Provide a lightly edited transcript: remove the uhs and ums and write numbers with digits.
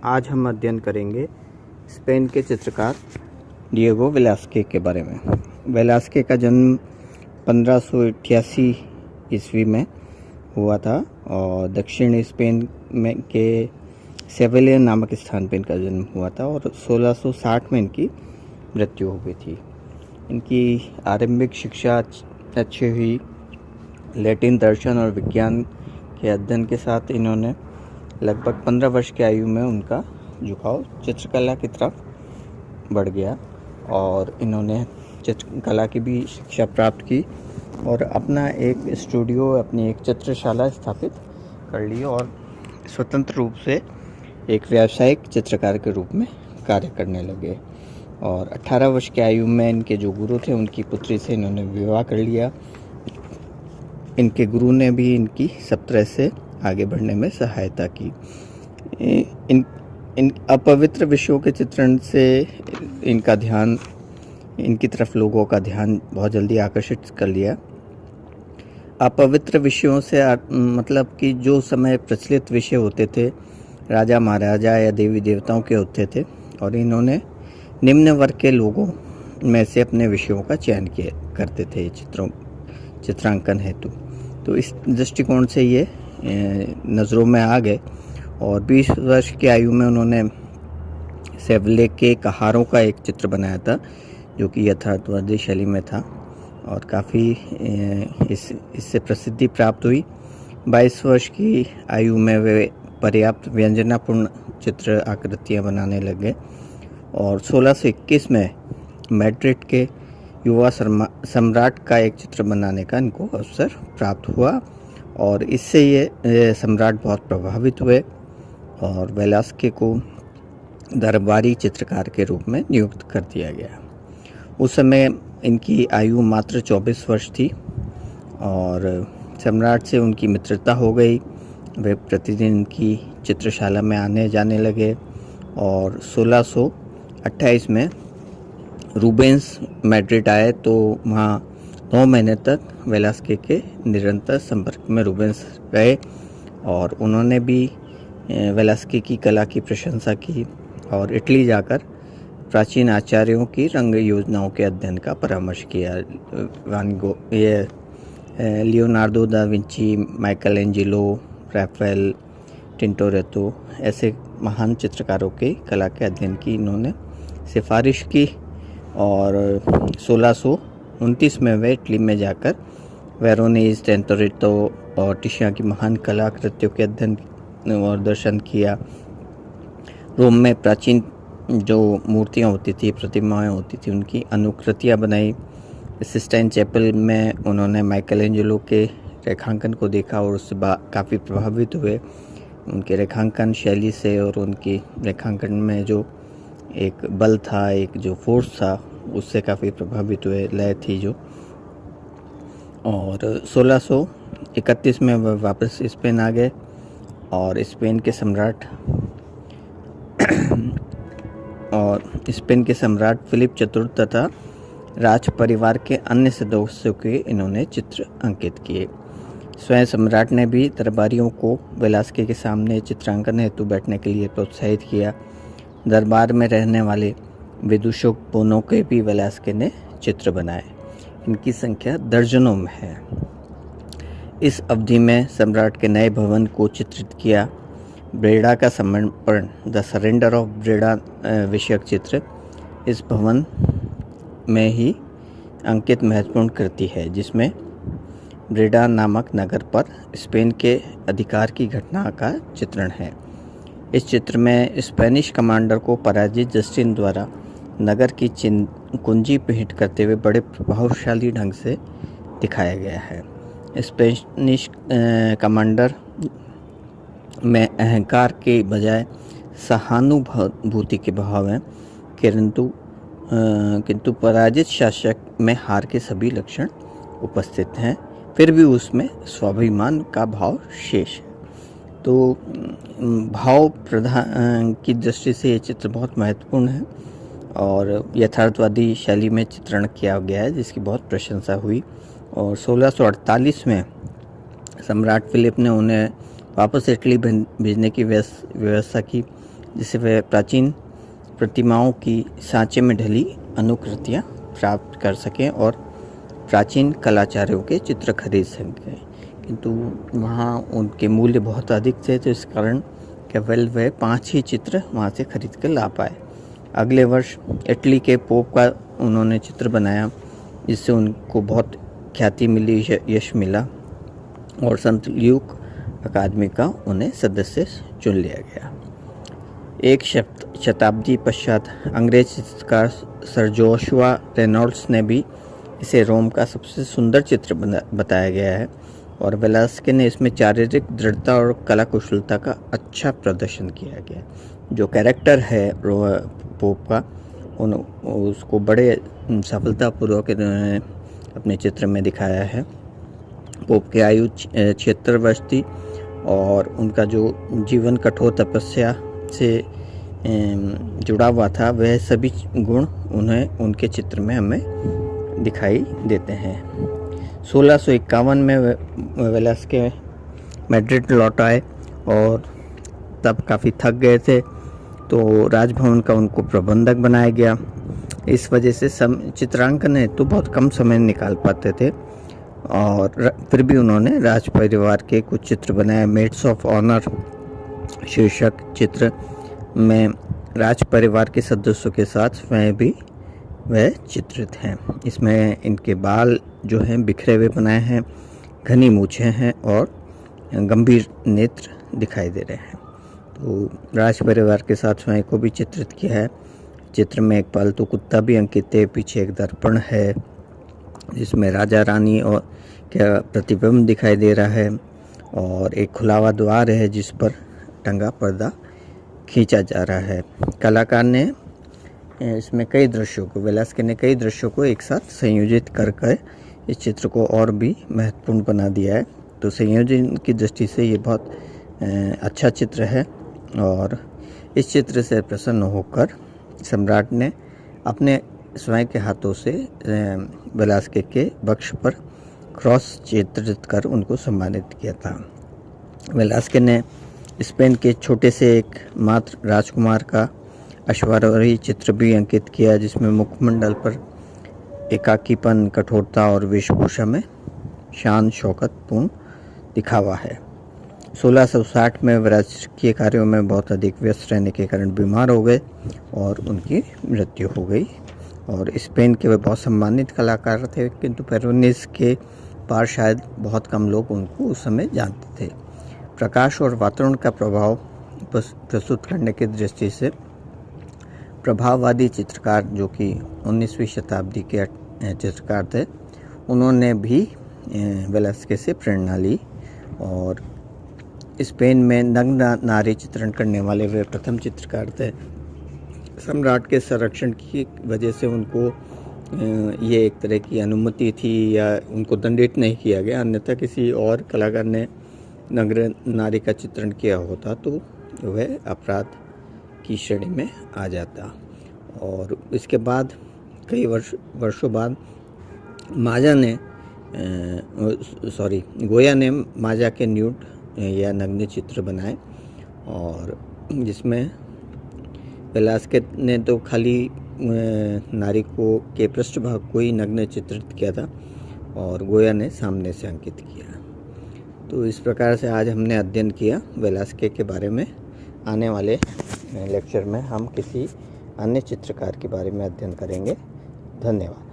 आज हम अध्ययन करेंगे स्पेन के चित्रकार डिएगो वेलास्के के बारे में। वेलास्के का जन्म 1588 ईस्वी में हुआ था और दक्षिण स्पेन में के सेविलिया नामक स्थान पर इनका जन्म हुआ था और 1660 में इनकी मृत्यु हो गई थी। इनकी आरंभिक शिक्षा अच्छी हुई। लैटिन दर्शन और विज्ञान के अध्ययन के साथ इन्होंने लगभग 15 वर्ष की आयु में उनका झुकाव चित्रकला की तरफ बढ़ गया और इन्होंने चित्रकला की भी शिक्षा प्राप्त की और अपना एक स्टूडियो, अपनी एक चित्रशाला स्थापित कर ली और स्वतंत्र रूप से एक व्यावसायिक चित्रकार के रूप में कार्य करने लगे। और 18 वर्ष की आयु में इनके जो गुरु थे उनकी पुत्री से इन्होंने विवाह कर लिया। इनके गुरु ने भी इनकी सब तरह से आगे बढ़ने में सहायता की। इन अपवित्र विषयों के चित्रण से इनका ध्यान, इनकी तरफ लोगों का ध्यान बहुत जल्दी आकर्षित कर लिया। अपवित्र विषयों से मतलब कि जो समय प्रचलित विषय होते थे राजा महाराजा या देवी देवताओं के होते थे और इन्होंने निम्न वर्ग के लोगों में से अपने विषयों का चयन किया करते थे चित्रांकन हेतु। तो इस दृष्टिकोण से ये नज़रों में आ गए और 20 वर्ष की आयु में उन्होंने सेविले के कहारों का एक चित्र बनाया था जो कि यथार्थवादी शैली में था और काफ़ी इससे प्रसिद्धि प्राप्त हुई। 22 वर्ष की आयु में वे पर्याप्त व्यंजनापूर्ण चित्र आकृतियाँ बनाने लगे और 1621 में मैड्रिड के युवा सम्राट का एक चित्र बनाने का इनको अवसर प्राप्त हुआ और इससे ये सम्राट बहुत प्रभावित हुए और वेलास्के को दरबारी चित्रकार के रूप में नियुक्त कर दिया गया। उस समय इनकी आयु मात्र 24 वर्ष थी और सम्राट से उनकी मित्रता हो गई। वे प्रतिदिन इनकी चित्रशाला में आने जाने लगे और 1628 में रूबेंस मैड्रिड आए तो वहाँ 9 महीने तक वेलास्के के निरंतर संपर्क में रूबेंस रहे और उन्होंने भी वेलास्के की कला की प्रशंसा की और इटली जाकर प्राचीन आचार्यों की रंग योजनाओं के अध्ययन का परामर्श किया। Leonardo da Vinci, Michelangelo, Raphael, Tintoretto ऐसे महान चित्रकारों के कला के अध्ययन की इन्होंने सिफारिश की और 1629 में वे इटली में जाकर वेरोनीज, टिंटोरेतो और टिशिया की महान कलाकृतियों के अध्ययन और दर्शन किया। रोम में प्राचीन जो मूर्तियाँ होती थी, प्रतिमाएँ होती थी, उनकी अनुकृतियाँ बनाई। सिस्टाइन चैपल में उन्होंने माइकल एंजेलो के रेखांकन को देखा और उससे काफ़ी प्रभावित हुए उनके रेखांकन शैली से और उनकी रेखांकन में जो एक बल था, एक जो फोर्स था, उससे काफ़ी प्रभावित हुए, लय थी जो। और 1631 में वह वापस स्पेन आ गए और स्पेन के सम्राट फिलिप चतुर्थ तथा राज परिवार के अन्य सदस्यों के इन्होंने चित्र अंकित किए। स्वयं सम्राट ने भी दरबारियों को वेलास्के के सामने चित्रांकन हेतु बैठने के लिए प्रोत्साहित किया। दरबार में रहने वाले विदूषकों के भी वेलास्के ने चित्र बनाए। इनकी संख्या दर्जनों में है। इस अवधि में सम्राट के नए भवन को चित्रित किया। ब्रेडा का समर्पण, द सरेंडर ऑफ ब्रेडा विषयक चित्र इस भवन में ही अंकित महत्वपूर्ण कृति है जिसमें ब्रेडा नामक नगर पर स्पेन के अधिकार की घटना का चित्रण है। इस चित्र में स्पेनिश कमांडर को पराजित जस्टिन द्वारा नगर की कुंजी भेंट करते हुए बड़े प्रभावशाली ढंग से दिखाया गया है। स्पेनिश कमांडर में अहंकार के बजाय सहानुभूति के भाव हैं किंतु पराजित शासक में हार के सभी लक्षण उपस्थित हैं, फिर भी उसमें स्वाभिमान का भाव शेष है। तो भाव प्रधान की दृष्टि से ये चित्र बहुत महत्वपूर्ण है और यथार्थवादी शैली में चित्रण किया गया है जिसकी बहुत प्रशंसा हुई। और 1648 में सम्राट फिलिप ने उन्हें वापस इटली भेजने की व्यवस्था की जिससे वह प्राचीन प्रतिमाओं की सांचे में ढली अनुकृतियाँ प्राप्त कर सकें और प्राचीन कलाचार्यों के चित्र खरीद सकें, किंतु वहाँ उनके मूल्य बहुत अधिक थे, तो इस कारण केवल वह 5 ही चित्र वहाँ से खरीद कर ला पाए। अगले वर्ष इटली के पोप का उन्होंने चित्र बनाया, जिससे उनको बहुत ख्याति मिली, यश मिला और संत ल्यूक अकादमी का उन्हें सदस्य चुन लिया गया। एक शताब्दी पश्चात अंग्रेज चित्रकार सर जोशुआ रेनॉल्ड्स ने भी इसे रोम का सबसे सुंदर चित्र बताया गया है और वेलास्के ने इसमें शारीरिक दृढ़ता और कला कुशलता का अच्छा प्रदर्शन किया गया। जो कैरेक्टर है पोप का उसको बड़े सफलतापूर्वक इन्होंने अपने चित्र में दिखाया है। पोप की आयु 76 वर्ष थी और उनका जो जीवन कठोर तपस्या से जुड़ा हुआ था, वह सभी गुण उन्हें उनके चित्र में हमें दिखाई देते हैं। 1651 में वेलास्के मैड्रिड लौट आए और तब काफ़ी थक गए थे, तो राजभवन का उनको प्रबंधक बनाया गया। इस वजह से चित्रांकन है तो बहुत कम समय निकाल पाते थे और फिर भी उन्होंने राज परिवार के कुछ चित्र बनाए। मेड्स ऑफ ऑनर शीर्षक चित्र में राज परिवार के सदस्यों के साथ वह चित्रित हैं। इसमें इनके बाल जो हैं बिखरे हुए बनाए हैं, घनी मूछें हैं और गंभीर नेत्र दिखाई दे रहे हैं। तो राज परिवार के साथ स्वयं को भी चित्रित किया है। चित्र में एक पालतू कुत्ता भी अंकित है, पीछे एक दर्पण है जिसमें राजा रानी और क्या प्रतिबिंब दिखाई दे रहा है और एक खुला हुआ द्वार है जिस पर टंगा पर्दा खींचा जा रहा है। कलाकार ने इसमें वेलास्के ने कई दृश्यों को एक साथ संयोजित कर इस चित्र को और भी महत्वपूर्ण बना दिया है। तो संयोजन की दृष्टि से ये बहुत अच्छा चित्र है और इस चित्र से प्रसन्न होकर सम्राट ने अपने स्वयं के हाथों से वेलास्के के वक्ष पर क्रॉस चित्रित कर उनको सम्मानित किया था। वेलास्के ने स्पेन के छोटे से एक मात्र राजकुमार का अश्वारोही चित्र भी अंकित किया, जिसमें मुखमंडल पर एकाकीपन, कठोरता और वेशभूषा में शान शौकत पूर्ण दिखावा है। 1660 में वे राजकीय कार्यों में बहुत अधिक व्यस्त रहने के कारण बीमार हो गए और उनकी मृत्यु हो गई। और स्पेन के वे बहुत सम्मानित कलाकार थे, किंतु पेरोनिस के पार शायद बहुत कम लोग उनको उस समय जानते थे। प्रकाश और वातावरण का प्रभाव प्रस्तुत करने की दृष्टि से प्रभाववादी चित्रकार, जो कि 19वीं शताब्दी के चित्रकार थे, उन्होंने भी वेलास्के से प्रेरणा ली और स्पेन में नग्न नारी चित्रण करने वाले वे प्रथम चित्रकार थे। सम्राट के संरक्षण की वजह से उनको ये एक तरह की अनुमति थी या उनको दंडित नहीं किया गया, अन्यथा किसी और कलाकार ने नग्न नारी का चित्रण किया होता तो वह अपराध की श्रेणी में आ जाता। और इसके बाद कई वर्षों बाद गोया ने माजा के न्यूड या नग्न चित्र बनाए और जिसमें वेलास्के ने तो खाली नारी को के पृष्ठभाग को ही नग्न चित्रित किया था और गोया ने सामने से अंकित किया। तो इस प्रकार से आज हमने अध्ययन किया वेलास्के के बारे में। आने वाले लेक्चर में हम किसी अन्य चित्रकार के बारे में अध्ययन करेंगे। धन्यवाद।